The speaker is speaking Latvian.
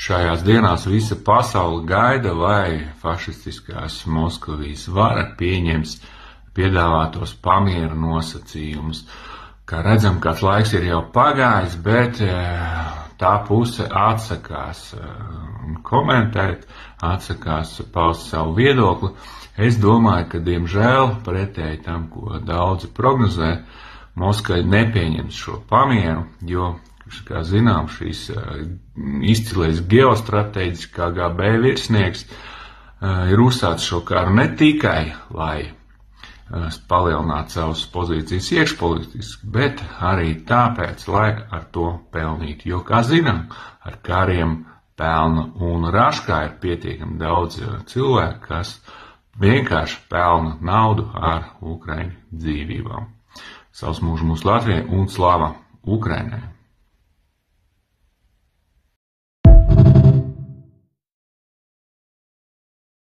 šajās dienās visa pasaule gaida, vai fašistiskās Moskavijas vara pieņems piedāvātos pamiera nosacījumus. Kā redzam, kāds laiks ir jau pagājis, bet tā puse atsakās komentēt, atsakās paust savu viedokli. Es domāju, ka, diemžēl, pretēji tam, ko daudzi prognozē, Moskva nepieņems šo pamieru, jo, kā zinām, šīs izcilais ģeostrateģis KGB virsnieks ir uzsācis šo karu ne tikai, lai palielinātu savas pozīcijas iekšpolitiski, bet arī tāpēc, lai ar to pelnītu. Jo, kā zinām, ar kariem pelna un raškā ir pietiekami daudz cilvēku, kas vienkārši pelna naudu ar Ukraiņu dzīvībām. Savs mūžu mūsu Latvijai un slava Ukrainai!